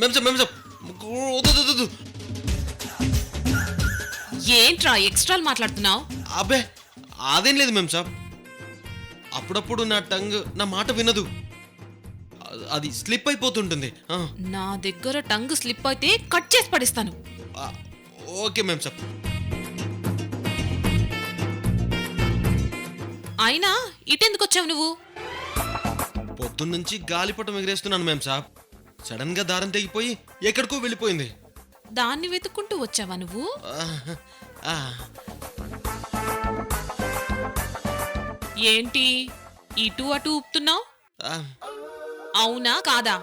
మేం సాబ్ వద్దు. ఏంట్రా ఎక్స్ట్రాలు మాట్లాడుతున్నావు? అబ్బే అదేం లేదు మేం సాబ్. అప్పుడప్పుడు నా టంగ్ నా మాట వినదు, అది స్లిప్ అయిపోతుంటుంది. నా దగ్గర టంగ్ స్లిప్ అయితే కట్ చేసి పడిస్తాను. ఓకే మేం సాబ్. అయినా ఇటెందుకు వచ్చావు నువ్వు? పొద్దున్నుంచి గాలిపటం ఎగిరేస్తున్నాను మేం సాబ్. సడన్ గా దారం తెగిపోయి ఎక్కడికో వెళ్ళిపోయింది. దాన్ని వెతుక్కుంటూ వచ్చావా నువ్వు? ఆ, ఏంటి ఇటు అటు ఊపుతున్నావు? ఆ, అవునా కాదా?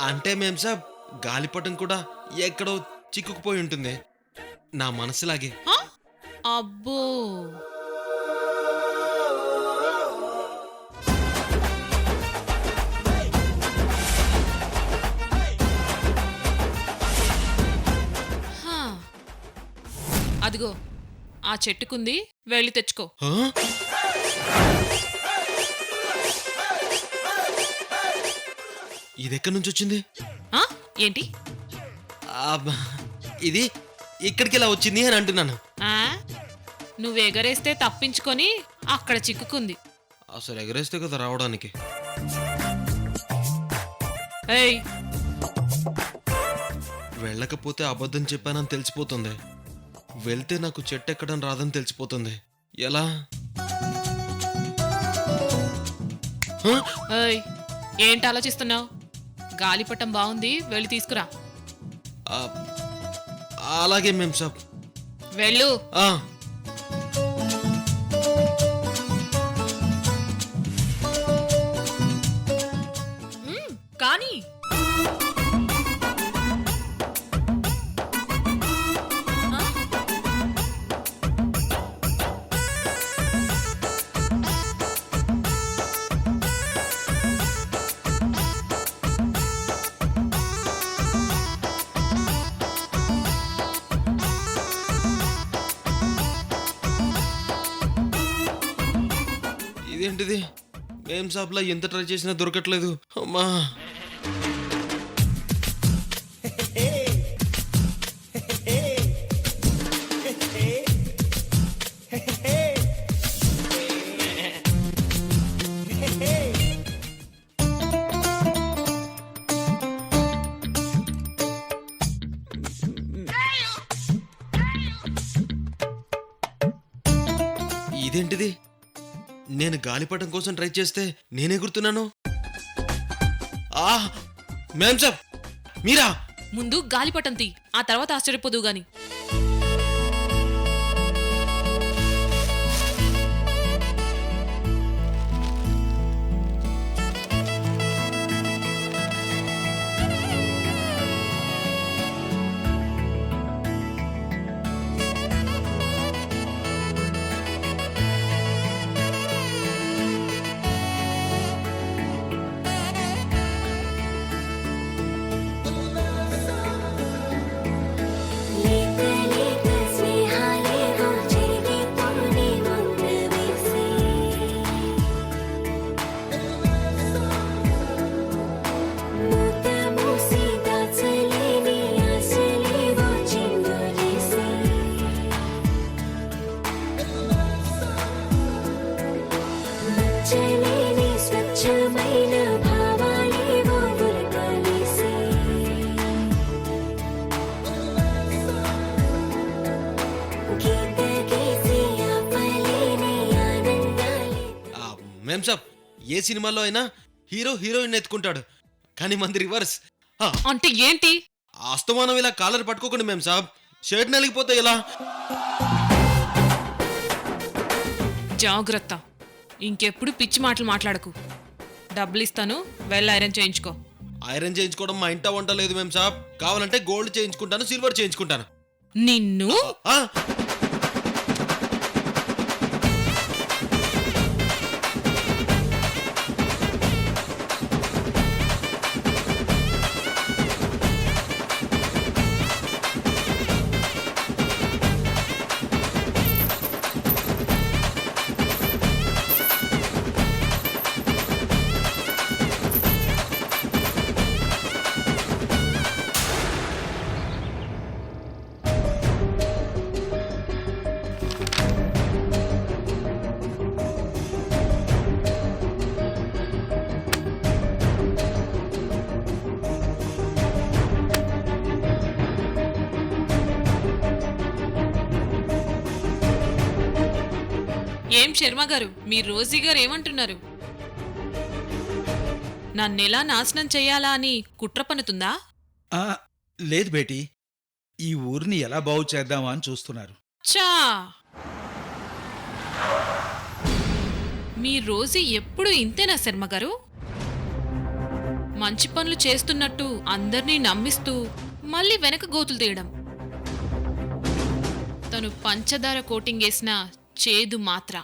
అంటే మేం సాబ్ గాలిపటం కూడా ఎక్కడో చిక్కుకుపోయి ఉంటుంది, నా మనసులాగే. ఆ? అబ్బో, హా. అదిగో ఆ చెట్టుకుంది, వెళ్ళి తెచ్చుకో. ఆ? ఇది ఎక్కడి నుంచి వచ్చింది? ఆ? ఏంటి? అబ్బా, ఇది ఇక్కడికి ఎలా వచ్చింది అని అంటున్నాను. ఆ? నువ్వు ఎగరేస్తే తప్పించుకొని అక్కడ చిక్కుకుంది. అసలు ఎగరేస్తే కదా రావడానికి. ఏయ్, వెళ్ళకపోతే అబద్ధం చెప్పానని తెలిసిపోతుంది, వెళ్తే నాకు చెట్టు ఎక్కడం రాదని తెలిసిపోతుంది. ఎలా? ఆ? ఏయ్, ఏంటి ఆలోచిస్తున్నావు? గాలిపటం బాగుంది, వెళ్ళి తీసుకురా. ఆ, అలాగే మేం సాబ్. వెళ్ళు. ఆ, కానీ ఇదేంటిది? మేం సాబ్లా ఎంత ట్రై చేసినా దొరకట్లేదు. అమ్మా, ఇదేంటిది? నేను గాలిపటం కోసం ట్రై చేస్తే నేనే గుర్తున్నాను. ఆ మేం సాబ్, మీరా? ముందు గాలిపటం తీ, ఆ తర్వాత ఆశ్చర్యపోదు గాని. మేం సాబ్, ఏ సినిమాలో అయినా హీరో హీరోయిన్ ఎత్తుకుంటాడు, కానీ మంది రివర్స్. అంటే ఏంటి? అస్తమానం ఇలా కాలర్ పట్టుకోకండి మేం సాబ్, షర్ట్ నలిగిపోతే ఎలా? జాగ్రత్త, ఇంకెప్పుడు పిచ్చి మాటలు మాట్లాడకు. డబ్బులు ఇస్తాను, వెళ్ళి ఐరన్ చేయించుకో. ఐరన్ చేయించుకోవడం మా ఇంట వంట లేదు మేం సాబ్, కావాలంటే గోల్డ్ చేయించుకుంటాను, సిల్వర్ చేయించుకుంటాను. నిన్ను ఆ శర్మ గారు, మీ రోజీ గారు ఏమంటున్నారు? నన్నెలా నాశనం చెయ్యాలా అని కుట్ర పన్నుతుందా? ఆ, లేదు బేటీ, ఈ ఊరిని ఎలా బాగు చేద్దామా అని చూస్తున్నారు. చా మీ రోజీ ఎప్పుడు ఇంతేనా శర్మ గారు? మంచి పనులు చేస్తున్నట్టు అందర్నీ నమ్మిస్తూ మళ్ళీ వెనక గోతులు తీయడం. తను పంచదార కోటింగ్ వేసిన చేదు మాత్ర.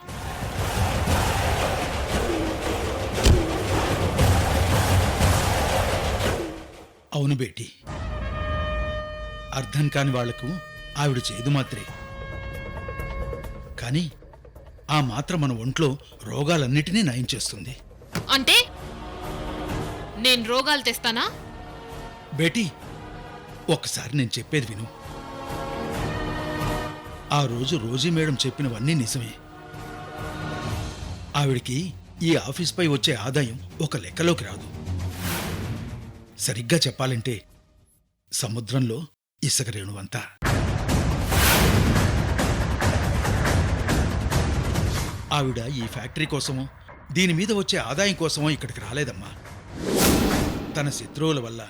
అవును బేటీ, అర్థం కాని వాళ్లకు ఆవిడ చేదు మాత్రే. కాని ఆ మాత్ర మన ఒంట్లో రోగాలన్నిటినీ నయం చేస్తుంది. అంటే నేను రోగాలు తెస్తానా? బేటీ, ఒక్కసారి నేను చెప్పేది విను. ఆ రోజు రోజీ మేడం చెప్పినవన్నీ నిజమే. ఆవిడికి ఈ ఆఫీస్పై వచ్చే ఆదాయం ఒక లెక్కలోకి రాదు. సరిగ్గా చెప్పాలంటే సముద్రంలో ఇసుక రేణువంతా. ఆవిడ ఈ ఫ్యాక్టరీ కోసమో దీని మీద వచ్చే ఆదాయం కోసమో ఇక్కడికి రాలేదమ్మా. తన శత్రువుల వల్ల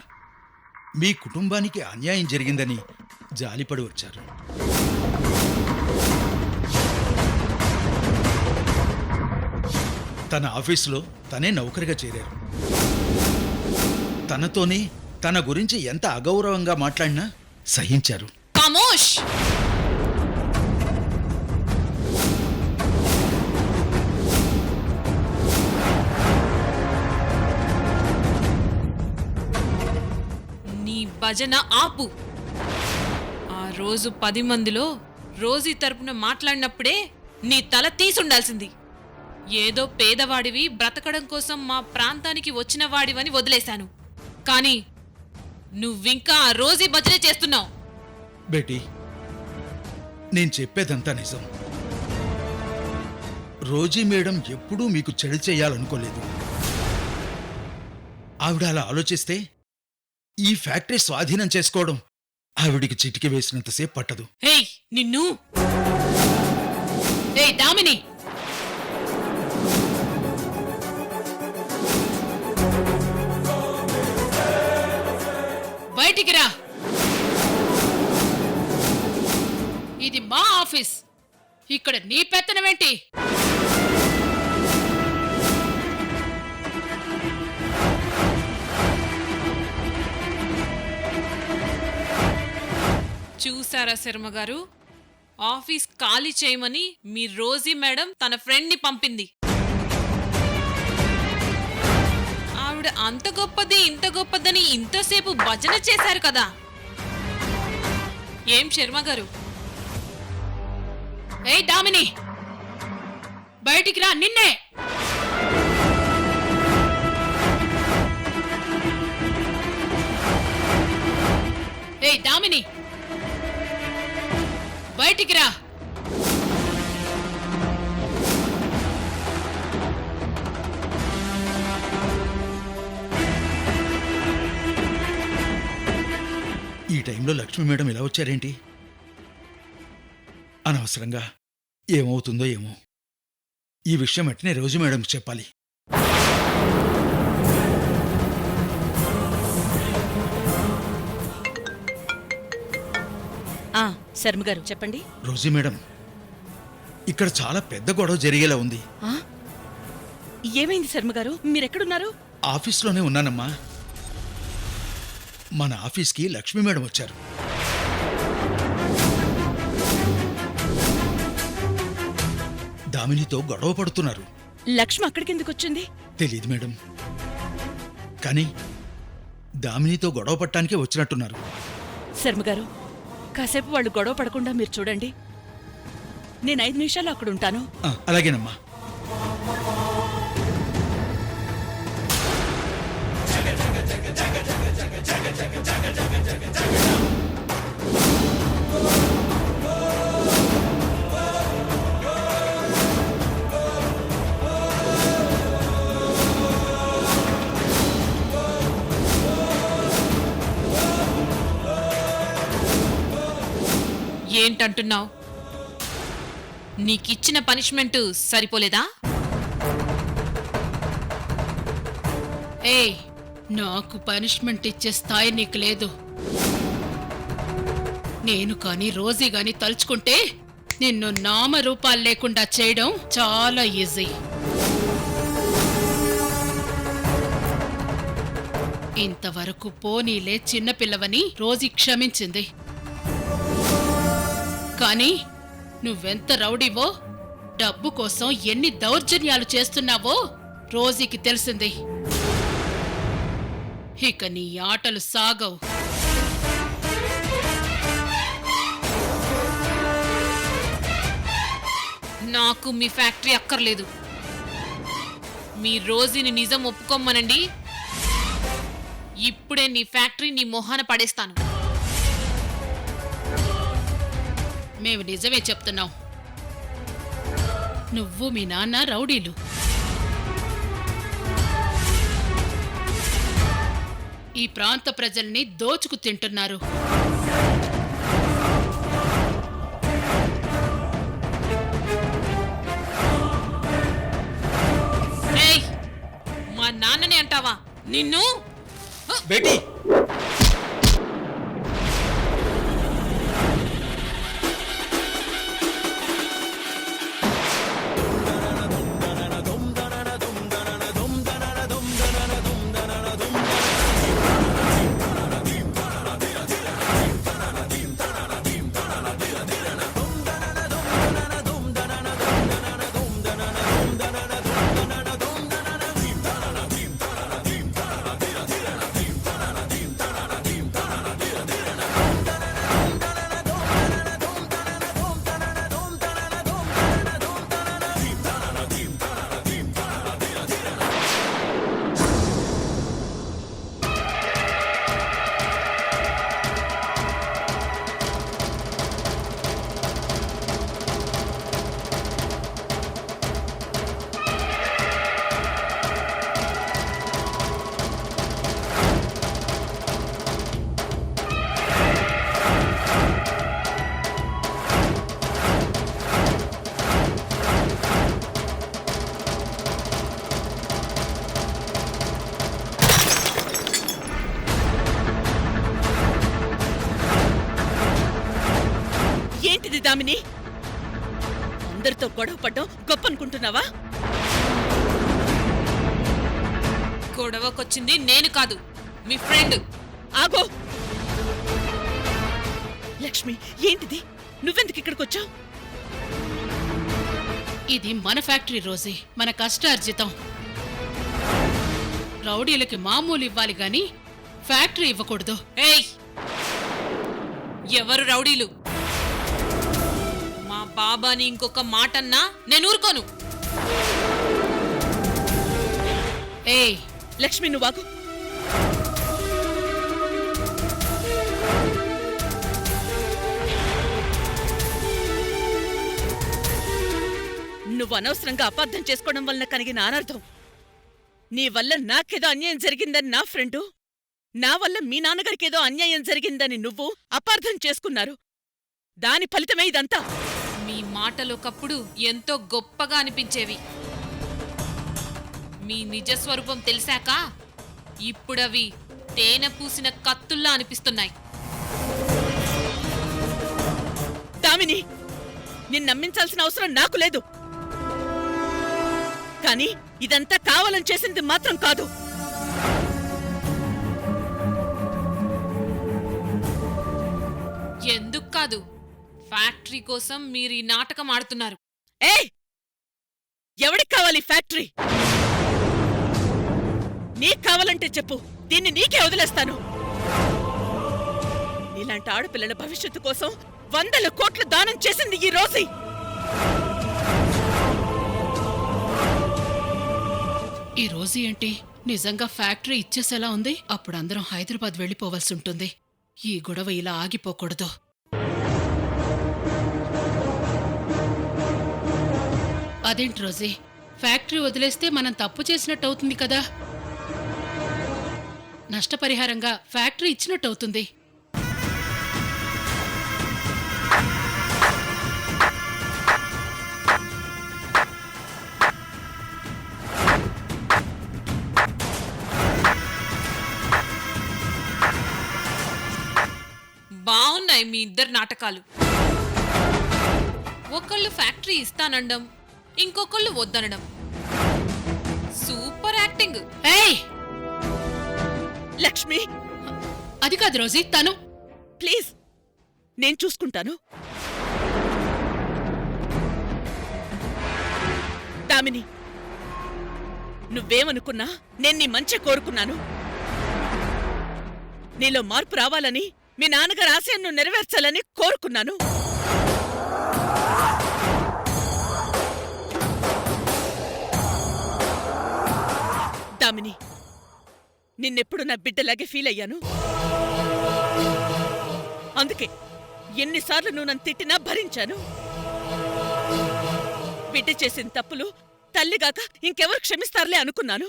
మీ కుటుంబానికి అన్యాయం జరిగిందని జాలిపడి వచ్చారు. తన ఆఫీసులో తనే నౌకరిగా చేరారు. తనతోనే తన గురించి ఎంత అగౌరవంగా మాట్లాడినా సహించారు. ఖమోష్! నీ భజన ఆపు. ఆ రోజు 10 మందిలో రోజీ తరపున మాట్లాడినప్పుడే నీ తల తీసుండాల్సింది. ఏదో పేదవాడివి, బ్రతకడం కోసం మా ప్రాంతానికి వచ్చిన వాడివని వదిలేశాను. కానీ నువ్వింకా ఆ రోజీ భజనే చేస్తున్నావు. బేటీ, నేను చెప్పేదంతా నిజం. రోజీ మేడం ఎప్పుడూ మీకు చెడు చేయాలనుకోలేదు. ఆవిడ అలా ఆలోచిస్తే ఈ ఫ్యాక్టరీ స్వాధీనం చేసుకోవడం ఆవిడికి చిటికి వేసినంతసేపు పట్టదు. హేయ్ నిన్ను! ఏయ్ దామిని! బయటికి రా. ఇది మా ఆఫీస్. ఇక్కడ నీ పెత్తనమేంటి? చూసారా శర్మ గారు, ఆఫీస్ ఖాళీ చేయమని మీ రోజీ మేడం తన ఫ్రెండ్ని పంపింది. ఆవిడ అంత గొప్పది ఇంత గొప్పదని ఇంతసేపు భజన చేశారు కదా. ఏం శర్మ గారు? ఏయ్ దామిని, బయటికి రా. నిన్నే! ఏయ్ దామిని, బయటికి రా. ఈ టైంలో లక్ష్మీ మేడం ఇలా వచ్చారేంటి? అనవసరంగా ఏమవుతుందో ఏమో. ఈ విషయం వెంటనే రోజు మేడంకి చెప్పాలి. శర్మగారు చెప్పండి. రోజీ మేడం, ఇక్కడ చాలా పెద్ద గొడవ జరిగేలా ఉంది. ఏమైంది శర్మగారు? మీరెక్కడున్నారు? ఆఫీస్లోనే ఉన్నానమ్మా. మన ఆఫీస్కి లక్ష్మీ మేడం వచ్చారు. దామినితో గొడవ పడుతున్నారు. లక్ష్మి అక్కడికెందుకు వచ్చింది? తెలీదు మేడం, కానీ దామినితో గొడవ పడటానికే వచ్చినట్టున్నారు. శర్మగారు, కాసేపు వాళ్ళు గొడవ పడకుండా మీరు చూడండి. నేను 5 నిమిషాలు అక్కడుంటాను. అలాగేనమ్మా. ఏంటంటున్నావు? నీకిచ్చిన పనిష్మెంట్ సరిపోలేదా? ఏయ్, నాకు పనిష్మెంట్ ఇచ్చే స్థాయి నీకు లేదు. నేను కాని రోజీ గాని తలుచుకుంటే నిన్ను నామరూపాలు లేకుండా చేయడం చాలా ఈజీ. ఇంతవరకు పోనీలే చిన్నపిల్లవని రోజీ క్షమించింది. కానీ నువ్వెంత రౌడీవో, డబ్బు కోసం ఎన్ని దౌర్జన్యాలు చేస్తున్నావో రోజీకి తెలిసింది. ఇక నీ ఆటలు సాగవు. నాకు మీ ఫ్యాక్టరీ అక్కర్లేదు. మీ రోజీని నిజం ఒప్పుకోమ్మనండి, ఇప్పుడే నీ ఫ్యాక్టరీ నీ మొహాన పడేస్తాను. మేము నిజమే చెప్తున్నాం. నువ్వు మీ నాన్న రౌడీలు. ఈ ప్రాంత ప్రజల్ని దోచుకు తింటున్నారు. ఏయ్, మా నాన్నని అంటావా? నిన్ను బేటీ ఏంటిది దామిని? అందరితో గొడవ పడ్డం గొప్ప అనుకుంటున్నావా? గొడవకొచ్చింది నేను కాదు, మీ ఫ్రెండ్. ఆగో లక్ష్మి, ఏంటిది? నువ్వెందుకు ఇక్కడికొచ్చావు? ఇది మన ఫ్యాక్టరీ రోజీ, మన కష్టార్జితం. రౌడీలకి మామూలు ఇవ్వాలి గాని ఫ్యాక్టరీ ఇవ్వకూడదు. ఏయ్, ఎవరు రౌడీలు? మా బాబాని ఇంకొక మాటన్నా నేను ఊరుకోను. ఏయ్, లక్ష్మి నువ్వాగు. నువ్వు అనవసరంగా అపార్థం చేసుకోవడం వలన కలిగిన అనర్థం. నీ వల్ల నాకేదో అన్యాయం జరిగిందని నా ఫ్రెండు, నా వల్ల మీ నాన్నగారికేదో అన్యాయం జరిగిందని నువ్వు అపార్థం చేసుకున్నారు. దాని ఫలితమే ఇదంతా. మీ మాటలొకప్పుడు ఎంతో గొప్పగా అనిపించేవి. మీ నిజస్వరూపం తెలిసాక ఇప్పుడవి తేనె పూసిన కత్తుల్లా అనిపిస్తున్నాయి. దామిని, నిన్ను నమ్మించాల్సిన అవసరం నాకు లేదు. కానీ ఇదంతా కావాలని చేసింది మాత్రం కాదు. ఎందుకు కాదు? ఫ్యాక్టరీ కోసం మీరు ఈ నాటకం ఆడుతున్నారు. ఏయ్, ఎవడికి కావాలి ఫ్యాక్టరీ? నీకు కావాలంటే చెప్పు, దీన్ని నీకే వదిలేస్తాను. నీలాంటి ఆడపిల్లల భవిష్యత్తు కోసం 100 కోట్లు దానం చేసింది ఈ రోజు. ఈ రోజు ఏంటి నిజంగా ఫ్యాక్టరీ ఇచ్చేసేలా ఉంది? అప్పుడు అందరం హైదరాబాద్ వెళ్ళిపోవాల్సి ఉంటుంది. ఈ గొడవ ఇలా ఆగిపోకూడదు. అదేంటి రోజీ, ఫ్యాక్టరీ వదిలేస్తే మనం తప్పు చేసినట్టు అవుతుంది కదా. నష్టపరిహారంగా ఫ్యాక్టరీ ఇచ్చినట్టు అవుతుంది. ఉన్నాయి మీ ఇద్దరు నాటకాలు. ఒకళ్ళు ఫ్యాక్టరీ ఇస్తానండం, ఇంకొకళ్ళు వద్దనడం. Super acting. ఏయ్, లక్ష్మి, అది కాదు రోజీ, తను. ప్లీజ్, నేను చూసుకుంటాను. దామిని, నువ్వేమనుకున్నా నేను నీ మంచి కోరుకున్నాను. నీలో మార్పు రావాలని, మీ నాన్నగారి ఆశయాన్ని నెరవేర్చాలని కోరుకున్నాను. దామిని, నిన్నెప్పుడు నా బిడ్డలాగే ఫీల్ అయ్యాను. అందుకే ఎన్నిసార్లు నువ్వు నన్ను తిట్టినా భరించాను. బిడ్డ చేసిన తప్పులు తల్లిగాక ఇంకెవరు క్షమిస్తారులే అనుకున్నాను.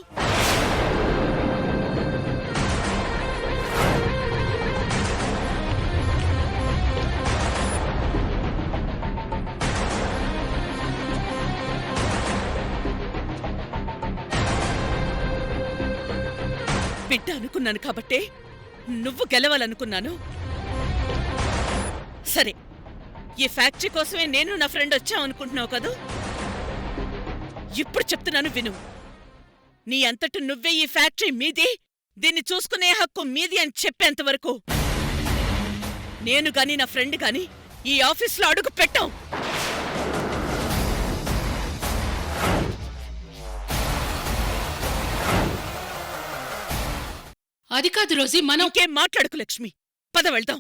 బిడ్డ అనుకున్నాను కాబట్టే నువ్వు గెలవాలనుకున్నాను. సరే, ఈ ఫ్యాక్టరీ కోసమే నేను నా ఫ్రెండ్ వచ్చావనుకుంటున్నావు కదూ? ఇప్పుడు చెప్తున్నాను విను. నీ అంతట నువ్వే ఈ ఫ్యాక్టరీ మీది, దీన్ని చూసుకునే హక్కు మీది అని చెప్పేంతవరకు నేను గాని నా ఫ్రెండ్ గాని ఈ ఆఫీస్లో అడుగు పెట్టాం. అది కాదు రోజీ, మనం ఇంకేం మాట్లాడుకు లక్ష్మి. పద వెళ్దాం.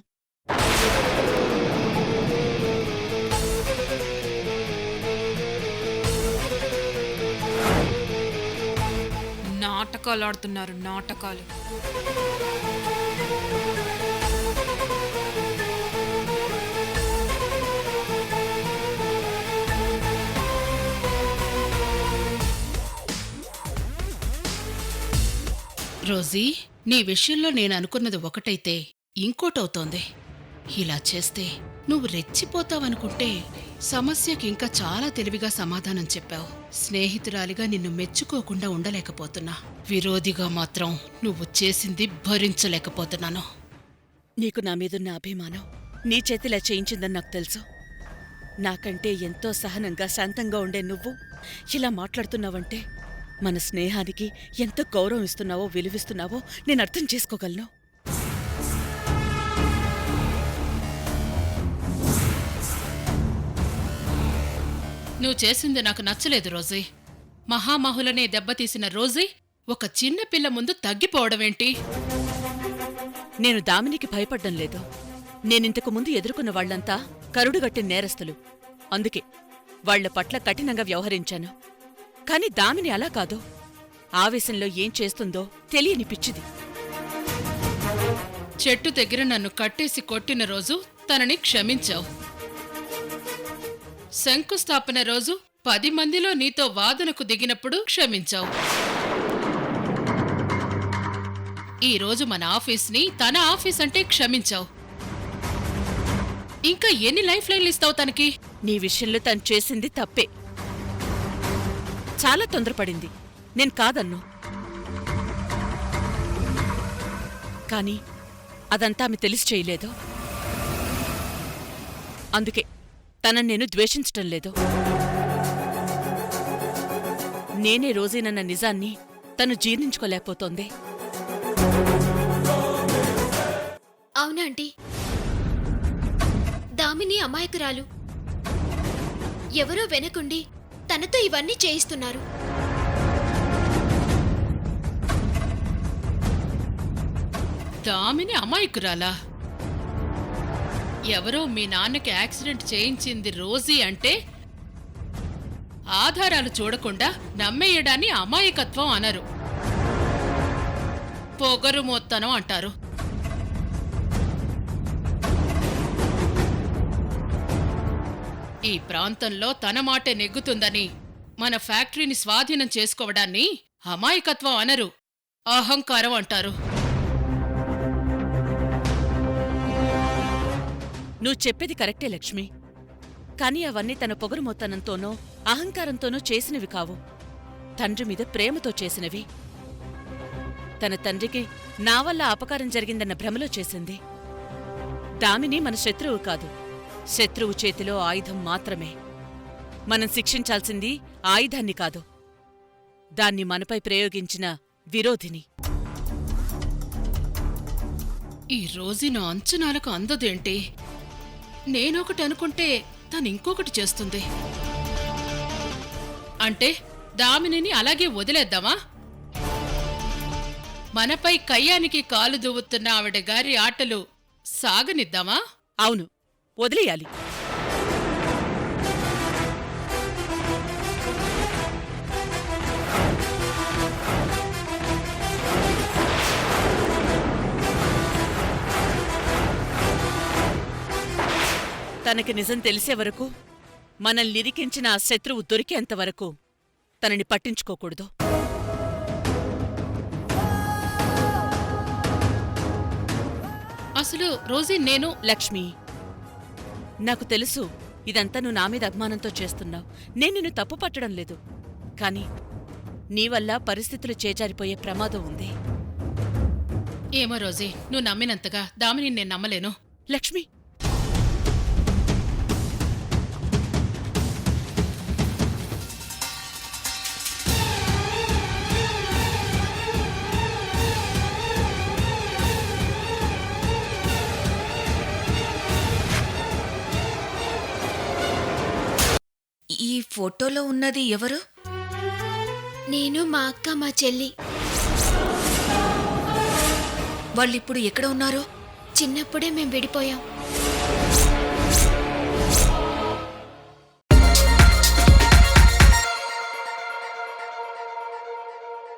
నాటకాలు ఆడుతున్నారు, నాటకాలు. రోజీ, నీ విషయంలో నేను అనుకున్నది ఒకటైతే ఇంకోటవుతోంది. ఇలా చేస్తే నువ్వు రెచ్చిపోతావనుకుంటే సమస్యకి ఇంకా చాలా తెలివిగా సమాధానం చెప్పావు. స్నేహితురాలిగా నిన్ను మెచ్చుకోకుండా ఉండలేకపోతున్నా. విరోధిగా మాత్రం నువ్వు చేసింది భరించలేకపోతున్నాను. నీకు నా మీదున్న అభిమానం నీ చేతిలా చేయించిందని నాకు తెలుసు. నాకంటే ఎంతో సహనంగా శాంతంగా ఉండే నువ్వు ఇలా మాట్లాడుతున్నావంటే మన స్నేహానికి ఎంత గౌరవం ఇస్తున్నావో, విలువిస్తున్నావో నేను అర్థం చేసుకోగలను. నువ్వు చేసింది నాకు నచ్చలేదు రోజీ. మహామహులనే దెబ్బతీసిన రోజీ ఒక చిన్న పిల్ల ముందు తగ్గిపోవడమేంటి? నేను దామినికి భయపడ్డం లేదు. నేనింతకు ముందు ఎదుర్కొన్న వాళ్లంతా కరుడుగట్టిన నేరస్తులు. అందుకే వాళ్ల పట్ల కఠినంగా వ్యవహరించాను. కాని దామిని అలా కాదు. ఆవేశంలో ఏం చేస్తుందో తెలియని పిచ్చిది. చెట్టు దగ్గర నన్ను కట్టేసి కొట్టిన రోజు తనని క్షమించావు. శంకుస్థాపన రోజు 10 మందిలో నీతో వాదనకు దిగినప్పుడు క్షమించావు. ఈ రోజు మన ఆఫీస్ని తన ఆఫీస్ అంటే క్షమించావు. ఇంకా ఎన్ని లైఫ్ లైన్లు ఇస్తావు తనకి? నీ విషయంలో తను చేసింది తప్పే. చాలా తొందరపడింది, నేను కాదన్ను. కాని అదంతా ఆమె తెలిసి చేయలేదు. అందుకే తనని నేను ద్వేషించటం లేదు. నేనే రోజేనన్న నిజాన్ని తను జీర్ణించుకోలేకపోతోంది. అవునా ఆంటీ? దామిని అమాయకురాలు. ఎవరో వెనకుండి తనతో ఇవన్నీ చేయిస్తున్నారు. దామిని అమాయకురాలా? ఎవరో మీ నాన్నకి యాక్సిడెంట్ చేయించింది రోజీ అంటే ఆధారాలు చూడకుండా నమ్మేయడాన్ని అమాయకత్వం అనరు, పొగరు మొత్తనం అంటారు. ఈ ప్రాంతంలో తన మాటే నెగ్గుతుందని మన ఫ్యాక్టరీని స్వాధీనం చేసుకోవడాన్ని అమాయకత్వం అనరు, అహంకారం అంటారు. నువ్వు చెప్పేది కరెక్టే లక్ష్మి. కాని అవన్నీ తన పొగరు మొత్తనంతోనో అహంకారంతోనో చేసినవి కావు. తండ్రి మీద ప్రేమతో చేసినవి. తన తండ్రికి నా వల్ల అపకారం జరిగిందన్న భ్రమలో చేసింది. దామిని మన శత్రువు కాదు, శత్రువు చేతిలో ఆయుధం మాత్రమే. మనం శిక్షించాల్సింది ఆయుధాన్ని కాదు, దాన్ని మనపై ప్రయోగించిన విరోధిని. ఈ రోజు నా అంచనాలకు అందదేంటి? నేనొకటి అనుకుంటే తను ఇంకొకటి చేస్తుంది. అంటే దామినిని అలాగే వదిలేద్దామా? మనపై కయ్యానికి కాలు దువ్వుతున్న ఆవిడ గారి ఆటలు సాగనిద్దామా? అవును, వదిలేయాలి. తనకి నిజం తెలిసే వరకు, మనల్ని నిరికించిన ఆ శత్రువు దొరికేంతవరకు తనని పట్టించుకోకూడదు. అసలు రోజీ నేను లక్ష్మి, నాకు తెలుసు ఇదంతా నువ్వు నా మీద అభిమానంతో చేస్తున్నావు. నేను నిన్ను తప్పు పట్టడం లేదు. కాని నీ వల్ల పరిస్థితులు చేజారిపోయే ప్రమాదం ఉంది. ఏమో రోజీ, నువ్వు నమ్మినంతగా దామిని నేను నమ్మలేను. లక్ష్మి, ఈ ఫోటోలో ఉన్నది ఎవరు? నేను, మా అక్క, మా చెల్లి. వాళ్ళిప్పుడు ఎక్కడ ఉన్నారు? చిన్నప్పుడే మేం విడిపోయాం.